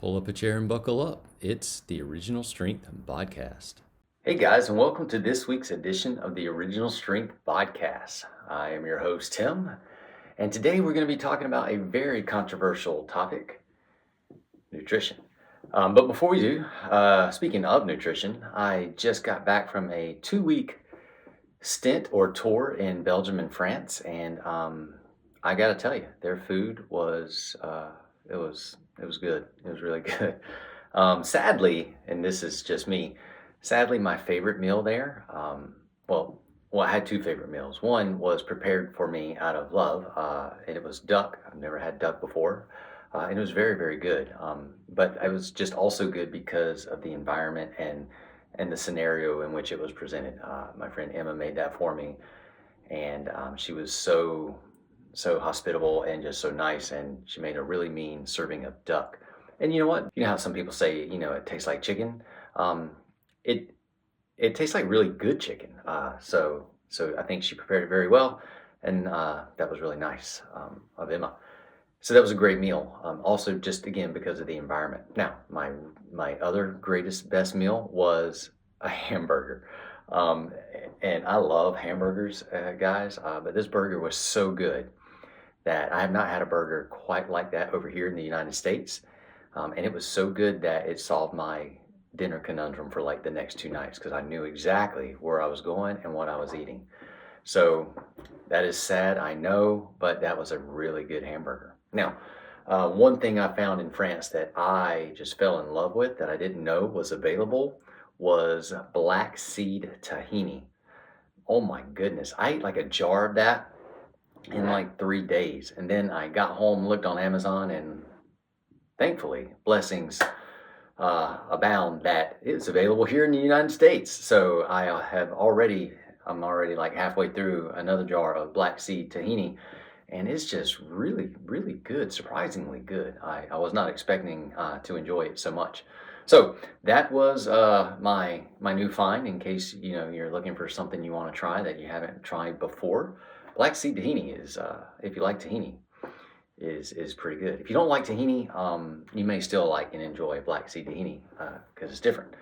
Pull up a chair and buckle up. It's the Original Strength BodCast. Hey guys, and welcome to this week's edition of the Original Strength Podcast. I am your host, Tim, and today we're going to be talking about a very controversial topic, nutrition. But before we do, speaking of nutrition, I just got back from a 2-week stint or tour in Belgium and France, and I got to tell you, their food was it was good. It was really good. Sadly, and this is just me. Sadly, my favorite meal there, I had two favorite meals. One was prepared for me out of love, and it was duck. I've never had duck before, and it was very, very good. But it was just also good because of the environment and the scenario in which it was presented. My friend Emma made that for me, and she was so hospitable and just so nice, and she made a really mean serving of duck. And you know what? You know how some people say, it tastes like chicken. It it tastes like really good chicken. So I think she prepared it very well, and that was really nice of Emma. So that was a great meal. Also, just again because of the environment. Now, my other greatest best meal was a hamburger, um, and I love hamburgers, guys. But this burger was so good that I have not had a burger quite like that over here in the United States. And it was so good that it solved my dinner conundrum for like the next 2 nights because I knew exactly where I was going and what I was eating. So that is sad, I know, but that was a really good hamburger. Now, one thing I found in France that I just fell in love with that I didn't know was available was black seed tahini. Oh my goodness. I ate like a jar of that in like 3 days. And then I got home, looked on Amazon, and thankfully, blessings abound that it's available here in the United States. So I'm already like halfway through another jar of black seed tahini, and it's just really, really good, surprisingly good. I was not expecting to enjoy it so much. So that was my new find. In case you're looking for something you want to try that you haven't tried before, black seed tahini is if you like tahini is pretty good. If you don't like tahini, you may still like and enjoy black seed tahini because it's different.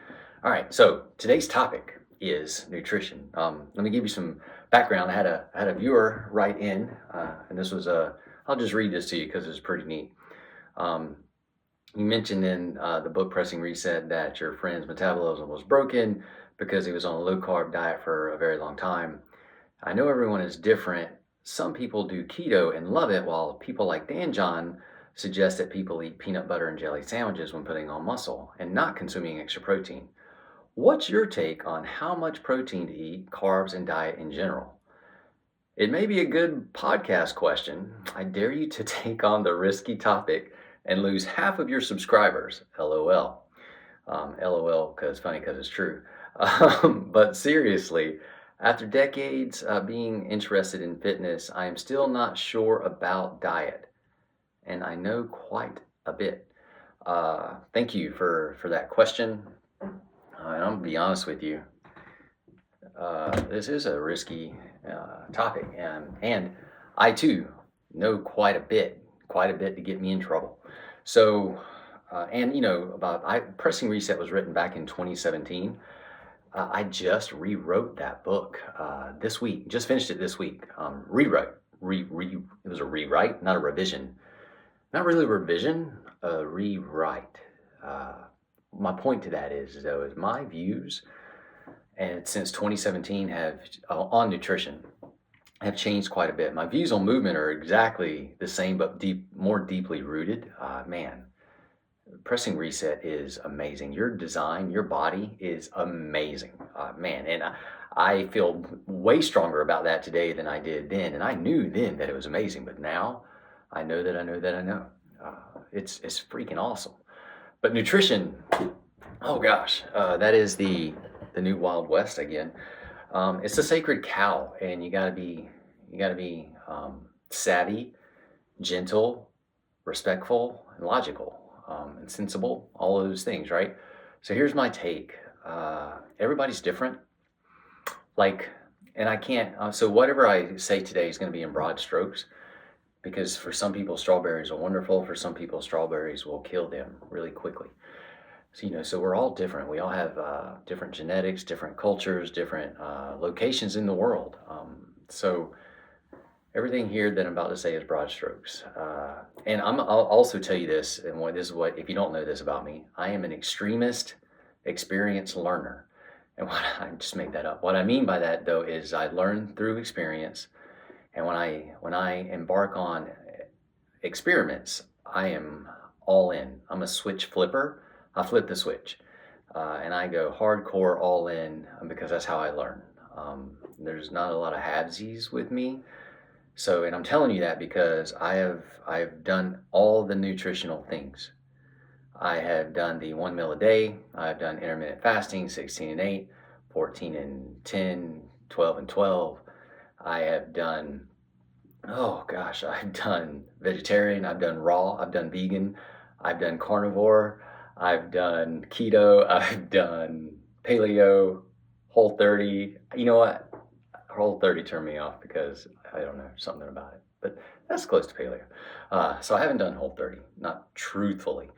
All right, so today's topic is nutrition. Let me give you some background. I had a viewer write in, and this was I'll just read this to you because it's pretty neat. Um, you mentioned in the book Pressing Reset that your friend's metabolism was broken because he was on a low carb diet for a very long time. I know everyone is different. Some people do keto and love it, while people like Dan John suggest that people eat peanut butter and jelly sandwiches when putting on muscle and not consuming extra protein. What's your take on how much protein to eat, carbs, and diet in general? It may be a good podcast question. I dare you to take on the risky topic and lose half of your subscribers. LOL. LOL, because funny because it's true. But seriously, after decades being interested in fitness, I am still not sure about diet, and I know quite a bit. Thank you for that question. And I'm gonna be honest with you. This is a risky topic, and I too know quite a bit to get me in trouble. So, and about Pressing Reset was written back in 2017. I just rewrote that book this week. Just finished it this week. It was a rewrite, not a revision. Not really a revision, a rewrite. Uh, my point to that is though, is my views and since 2017 have on nutrition have changed quite a bit. My views on movement are exactly the same, but more deeply rooted. Man, Pressing Reset is amazing. Your design, your body is amazing, man. And I feel way stronger about that today than I did then. And I knew then that it was amazing, but now I know that I know that I know. It's freaking awesome. But nutrition, oh gosh, that is the new Wild West again. It's a sacred cow, and you gotta be savvy, gentle, respectful, and logical, and sensible. All of those things, right? So here's my take. Everybody's different. Like, and I can't. So whatever I say today is going to be in broad strokes. because for some people, strawberries are wonderful. For some people, strawberries will kill them really quickly. So, so we're all different. We all have different genetics, different cultures, different locations in the world. So everything here that I'm about to say is broad strokes. And I'll also tell you this, and this is what, if you don't know this about me, I am an extremist, experienced learner. And what I just made that up. What I mean by that, though, is I learn through experience. And when I embark on experiments, I am all in. I'm a switch flipper. I flip the switch, and I go hardcore all in because that's how I learn. There's not a lot of halvesies with me. So, and I'm telling you that because I've done all the nutritional things. I have done the 1 meal a day. I've done intermittent fasting, 16 and 8, 14 and 10, 12 and 12. I have done, oh gosh, I've done vegetarian, I've done raw, I've done vegan, I've done carnivore, I've done keto, I've done paleo, whole 30. You know what? Whole 30 turned me off because I don't know, something about it. But that's close to paleo. So I haven't done whole 30, not truthfully.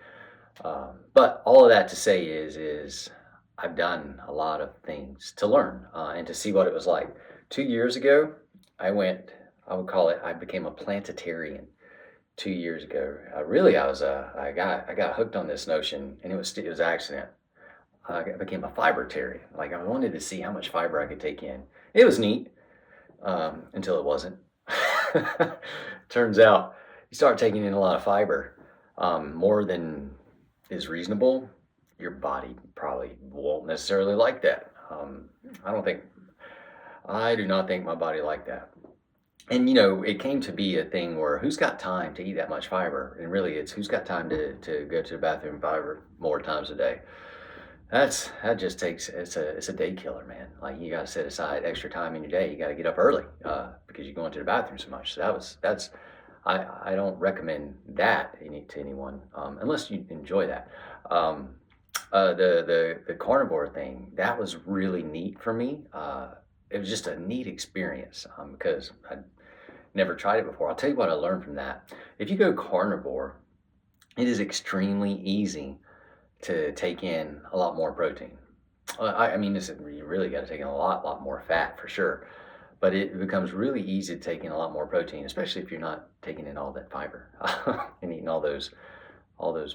But all of that to say is I've done a lot of things to learn and to see what it was like. 2 years ago, I would call it, I became a plantitarian 2 years ago. I got hooked on this notion, and it was an accident. I became a fibertarian. Like, I wanted to see how much fiber I could take in. It was neat until it wasn't. Turns out you start taking in a lot of fiber, more than is reasonable. Your body probably won't necessarily like that. I do not think my body liked that. And it came to be a thing where who's got time to eat that much fiber? And really, it's who's got time to go to the bathroom 5 or more times a day. That just takes, it's a day killer, man. Like, you got to set aside extra time in your day. You got to get up early because you're going to the bathroom so much. So I don't recommend that to anyone unless you enjoy that. The carnivore thing, that was really neat for me. It was just a neat experience because I never tried it before. I'll tell you what I learned from that. If you go carnivore, it is extremely easy to take in a lot more protein. I mean, you really got to take in a lot more fat for sure. But it becomes really easy to take in a lot more protein, especially if you're not taking in all that fiber and eating all those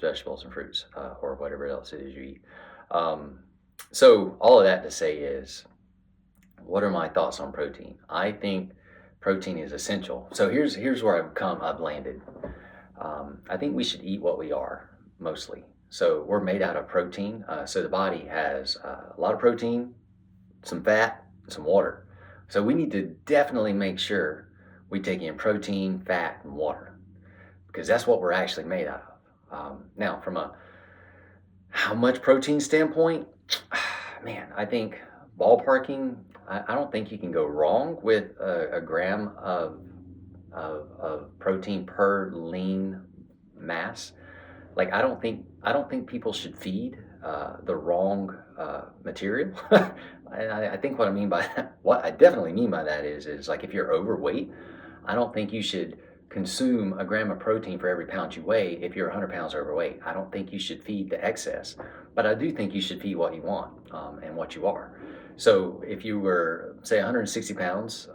vegetables and fruits or whatever else it is you eat. So all of that to say is, what are my thoughts on protein? I think protein is essential. So here's where I've landed. I think we should eat what we are mostly. So we're made out of protein. So the body has a lot of protein, some fat, and some water. So we need to definitely make sure we take in protein, fat, and water because that's what we're actually made out of. Now, from a how much protein standpoint, man, I think ballparking, I don't think you can go wrong with a gram of protein per lean mass. Like, I don't think people should feed the wrong material. I think what I mean by that, what I definitely mean by that is like, if you're overweight, I don't think you should consume a gram of protein for every pound you weigh. If you're 100 pounds overweight, I don't think you should feed the excess, but I do think you should feed what you want and what you are. So if you were, say, 160 pounds,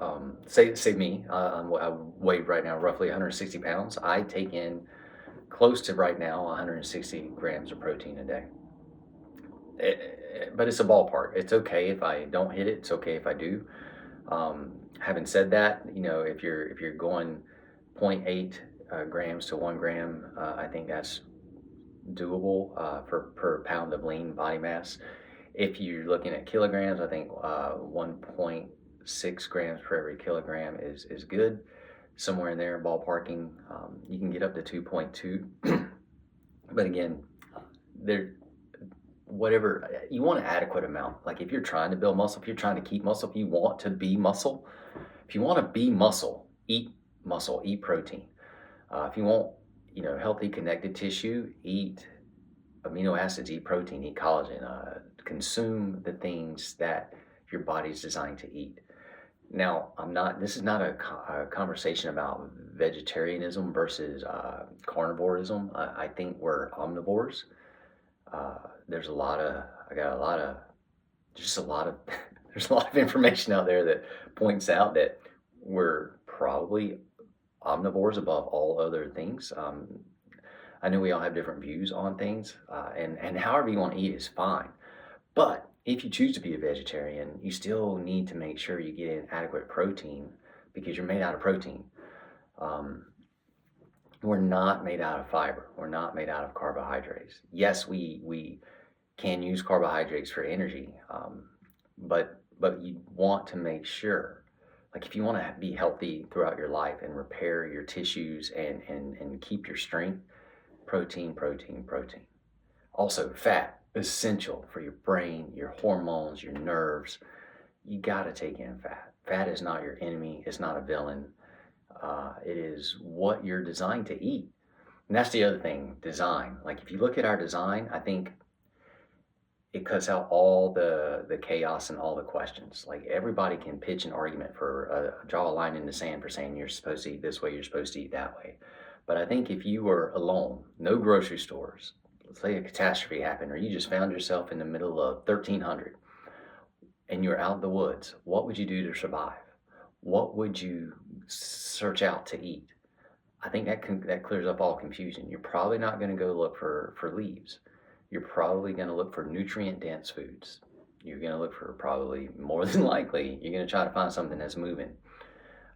say me, I weigh right now roughly 160 pounds. I take in close to right now 160 grams of protein a day. But it's a ballpark. It's okay if I don't hit it. It's okay if I do. Having said that, if you're going zero point 0.8 grams to 1 gram, I think that's doable per pound of lean body mass. If you're looking at kilograms, I think 1.6 grams per every kilogram is good. Somewhere in there, ballparking. You can get up to 2.2. But again, whatever, you want an adequate amount. Like, if you're trying to build muscle, if you're trying to keep muscle, if you want to be muscle, eat muscle, eat protein. If you want, healthy connected tissue, eat amino acids, eat protein, eat collagen, consume the things that your body's designed to eat. Now, this is not a conversation about vegetarianism versus carnivorism. I think we're omnivores. There's a lot of, I got a lot of, just a lot of, there's a lot of information out there that points out that we're probably omnivores above all other things. I know we all have different views on things, and however you want to eat is fine. But if you choose to be a vegetarian, you still need to make sure you get in adequate protein because you're made out of protein. Um, we're not made out of fiber. We're not made out of carbohydrates. Yes, we can use carbohydrates for energy, but you want to make sure, like if you want to be healthy throughout your life and repair your tissues and keep your strength, protein, protein, protein. Also, fat, essential for your brain, your hormones, your nerves. You got to take in fat. Fat is not your enemy, it's not a villain. It is what you're designed to eat. And that's the other thing, design. Like if you look at our design, I think it cuts out all the chaos and all the questions. Like everybody can pitch an argument for draw a line in the sand for saying you're supposed to eat this way, you're supposed to eat that way. But I think if you were alone, no grocery stores, let's say a catastrophe happened, or you just found yourself in the middle of 1300 and you're out in the woods, what would you do to survive? What would you search out to eat? I think that clears up all confusion. You're probably not going to go look for leaves. You're probably going to look for nutrient dense foods. You're going to look for probably more than likely, you're going to try to find something that's moving.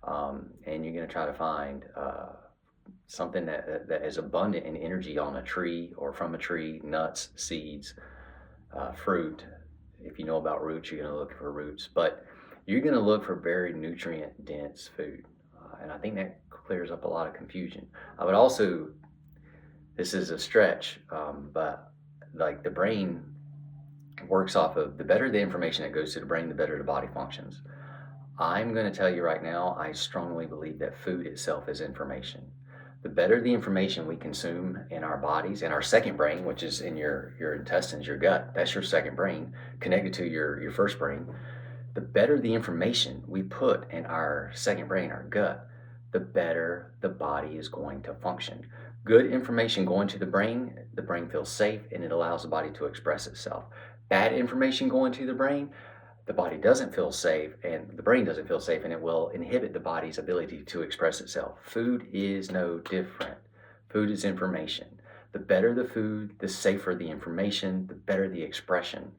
And you're going to try to find something that is abundant in energy on a tree or from a tree, nuts, seeds, fruit. If you know about roots, you're going to look for roots, but you're going to look for very nutrient dense food. And I think that clears up a lot of confusion. I would also, this is a stretch, but like the brain works off of the better the information that goes to the brain, the better the body functions. I'm going to tell you right now, I strongly believe that food itself is information. The better the information we consume in our bodies, in our second brain, which is in your intestines, your gut, that's your second brain, connected to your first brain. The better the information we put in our second brain, our gut, the better the body is going to function. Good information going to the brain feels safe and it allows the body to express itself. Bad information going to the brain, the body doesn't feel safe and the brain doesn't feel safe and it will inhibit the body's ability to express itself. Food is no different. Food is information. The better the food, the safer the information, the better the expression.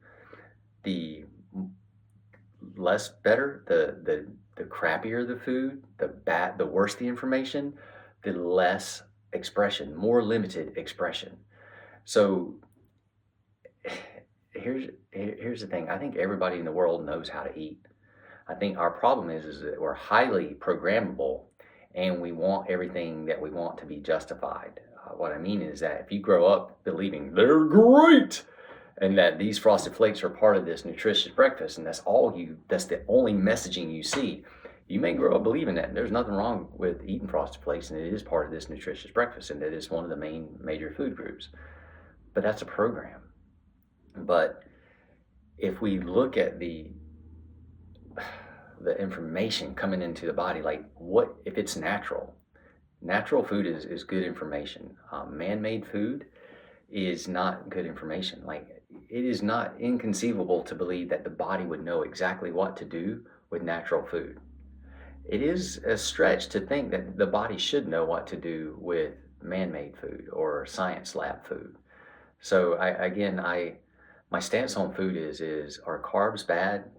The less better, the crappier the food, the worse the information, the less expression, more limited expression. So here's the thing. I think everybody in the world knows how to eat. I think our problem is that we're highly programmable and we want everything that we want to be justified. What I mean is that if you grow up believing they're great and that these frosted flakes are part of this nutritious breakfast and that's the only messaging you see, you may grow up believing that there's nothing wrong with eating frosted flakes and it is part of this nutritious breakfast and that it's one of the major food groups. But that's a program. But if we look at the information coming into the body, like what if it's natural food is good information. Man-made food is not good information. Like it is not inconceivable to believe that the body would know exactly what to do with natural food. It is a stretch to think that the body should know what to do with man-made food or science lab food. So my stance on food is are carbs bad?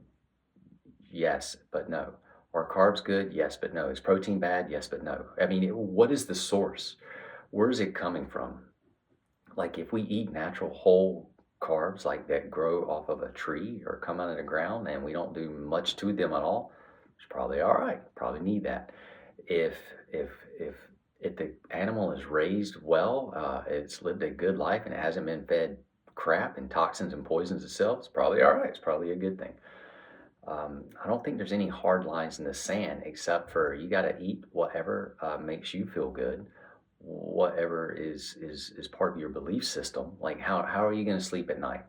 Yes, but no. Are carbs good? Yes, but no. Is protein bad? Yes, but no. I mean, what is the source? Where is it coming from? Like if we eat natural whole carbs like that grow off of a tree or come out of the ground and we don't do much to them at all, it's probably all right. Probably need that. If the animal is raised well, it's lived a good life and it hasn't been fed crap and toxins and poisons itself, it's probably all right. It's probably a good thing. I don't think there's any hard lines in the sand except for you got to eat whatever makes you feel good, whatever is part of your belief system. Like how are you going to sleep at night?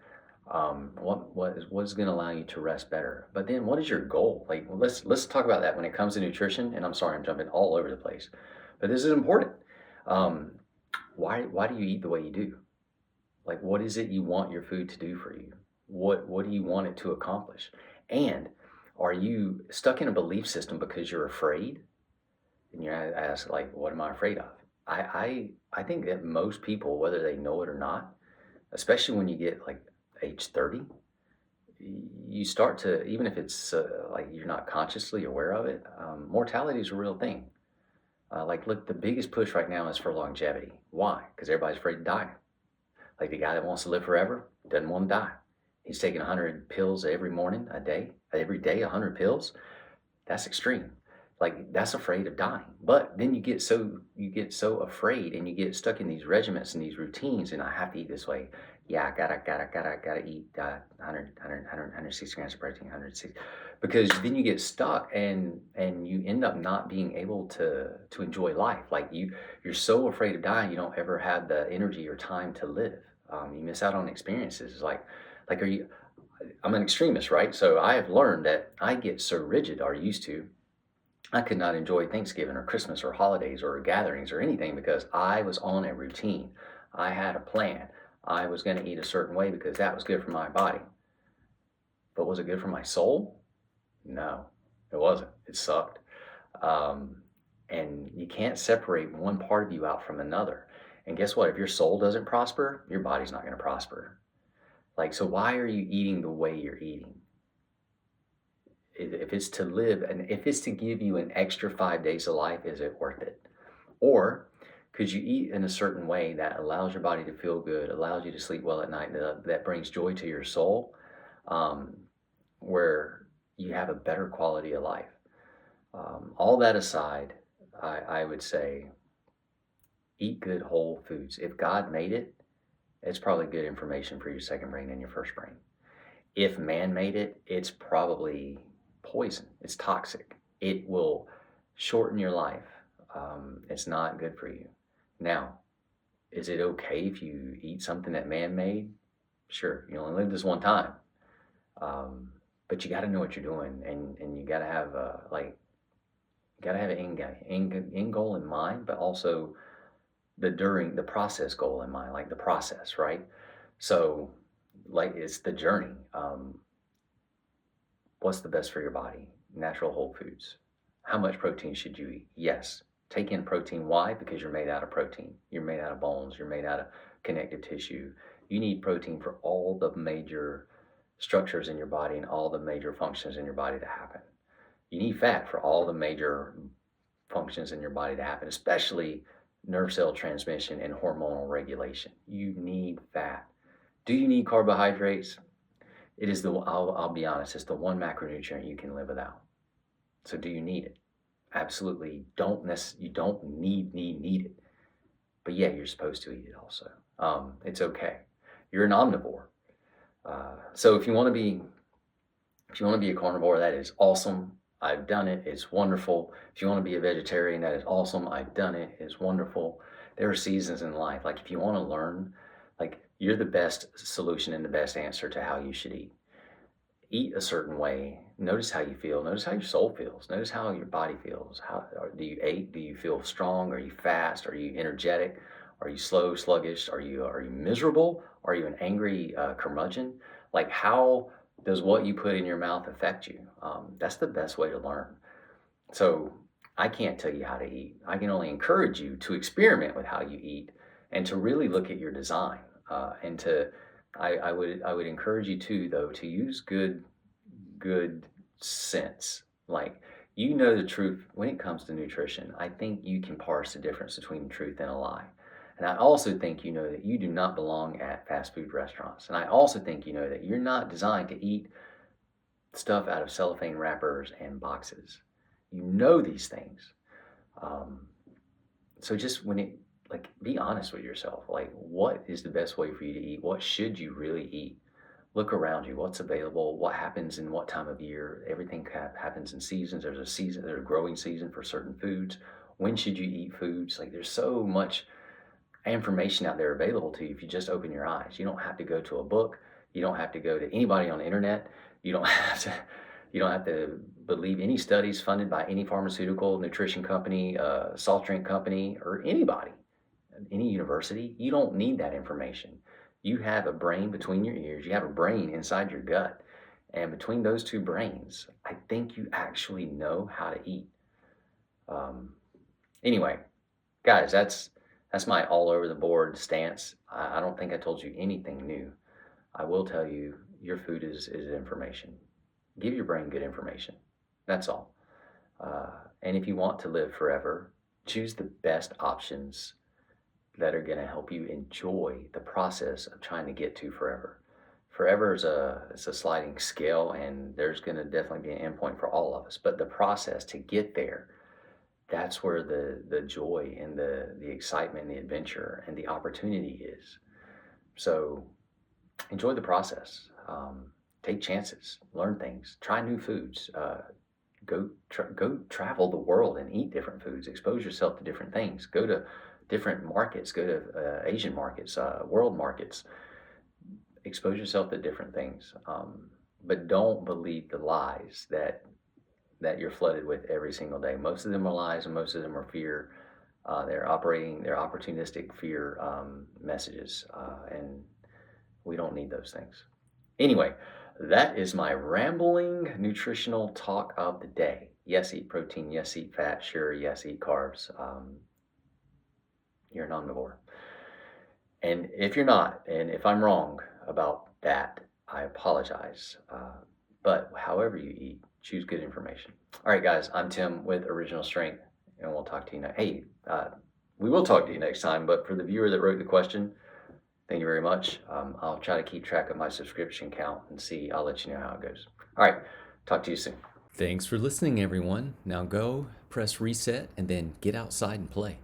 What is going to allow you to rest better? But then, what is your goal? Like, well, let's talk about that when it comes to nutrition. And I'm sorry, I'm jumping all over the place, but this is important. Um, why do you eat the way you do? Like, what is it you want your food to do for you? What do you want it to accomplish? And are you stuck in a belief system because you're afraid? And you ask, like, what am I afraid of? I think that most people, whether they know it or not, especially when you get like age 30, you start to, even if it's like you're not consciously aware of it, mortality is a real thing. Like, look, the biggest push right now is for longevity. Why? Because everybody's afraid to die. Like the guy that wants to live forever doesn't want to die. He's taking 100 pills every morning, a day, every day, 100 pills. That's extreme. Like, that's afraid of dying. But then you get so afraid and you get stuck in these regiments and these routines. And I have to eat this way. Yeah, I gotta eat 160 grams of protein, 160, because then you get stuck and you end up not being able to enjoy life. Like, you're so afraid of dying, you don't ever have the energy or time to live. You miss out on experiences. Like, are you? I'm an extremist, right? So I have learned that I get so rigid, or used to. I could not enjoy Thanksgiving or Christmas or holidays or gatherings or anything because I was on a routine. I had a plan. I was going to eat a certain way because that was good for my body. But was it good for my soul? No, it wasn't. It sucked. Um, and you can't separate one part of you out from another. And guess what? If your soul doesn't prosper, your body's not going to prosper. Like, so why are you eating the way you're eating? If it's to live and if it's to give you an extra 5 days of life, is it worth it? Or could you eat in a certain way that allows your body to feel good, allows you to sleep well at night, that brings joy to your soul, um, where you have a better quality of life? All that aside, I would say eat good whole foods. If God made it, it's probably good information for your second brain and your first brain. If man made it, it's probably poison. It's toxic. It will shorten your life. It's not good for you. Now, is it okay if you eat something that man made? Sure, you only live this one time. Um, but you got to know what you're doing, and you got to have an end goal in mind, but also the process goal in mind, like the process, right? So, like, it's the journey. What's the best for your body? Natural whole foods. How much protein should you eat? Yes. Take in protein. Why? Because you're made out of protein. You're made out of bones. You're made out of connective tissue. You need protein for all the major structures in your body and all the major functions in your body to happen. You need fat for all the major functions in your body to happen, especially nerve cell transmission and hormonal regulation. You need fat. Do you need carbohydrates? It is I'll be honest, it's the one macronutrient you can live without. So do you need it? Absolutely. You don't need it. But yeah, you're supposed to eat it also. It's okay. You're an omnivore. So if you want to be a carnivore, that is awesome. I've done it. It's wonderful. If you want to be a vegetarian, that is awesome. I've done it. It's wonderful. There are seasons in life. Like, if you want to learn, like, you're the best solution and the best answer to how you should eat. Eat a certain way. Notice how you feel. Notice how your soul feels. Notice how your body feels. Do you ache? Do you feel strong? Are you fast? Are you energetic? Are you slow, sluggish? Are you miserable? Are you an angry curmudgeon? Like, how does what you put in your mouth affect you? That's the best way to learn. So I can't tell you how to eat. I can only encourage you to experiment with how you eat and to really look at your design. And to, I would encourage you too, though, to use good sense. Like, you know the truth when it comes to nutrition. I think you can parse the difference between truth and a lie. And I also think you know that you do not belong at fast food restaurants. And I also think you know that you're not designed to eat stuff out of cellophane wrappers and boxes. You know these things. Um, so just like, be honest with yourself. Like, what is the best way for you to eat? What should you really eat? Look around you. What's available? What happens in what time of year? Everything happens in seasons. There's a growing season for certain foods. When should you eat foods? Like, there's so much information out there available to you if you just open your eyes. You don't have to go to a book. You don't have to go to anybody on the internet. You don't have to you don't have to believe any studies funded by any pharmaceutical, nutrition company, salt drink company, or anybody, any university. You don't need that information. You have a brain between your ears. You have a brain inside your gut. And between those two brains, I think you actually know how to eat. Um, anyway, guys, that's my all over the board stance. I don't think I told you anything new. I will tell you your food is information. Give your brain good information. That's all. And if you want to live forever, choose the best options that are going to help you enjoy the process of trying to get to forever. Forever is it's a sliding scale, and there's going to definitely be an endpoint for all of us. But the process to get there, that's where the joy and the excitement and the adventure and the opportunity is. So enjoy the process. Take chances, learn things, try new foods. Go travel the world and eat different foods. Expose yourself to different things. Go to different markets. Go to Asian markets, world markets. Expose yourself to different things. But don't believe the lies that you're flooded with every single day. Most of them are lies, and most of them are fear. They're opportunistic fear messages, and we don't need those things. Anyway, that is my rambling nutritional talk of the day. Yes, eat protein. Yes, eat fat. Sure, yes, eat carbs. You're an omnivore. And if you're not, and if I'm wrong about that, I apologize. But however you eat, choose good information. All right, guys, I'm Tim with Original Strength, and we'll talk to you next. Hey, we will talk to you next time. But for the viewer that wrote the question, thank you very much. I'll try to keep track of my subscription count and see. I'll let you know how it goes. All right, talk to you soon. Thanks for listening, everyone. Now go, press reset, and then get outside and play.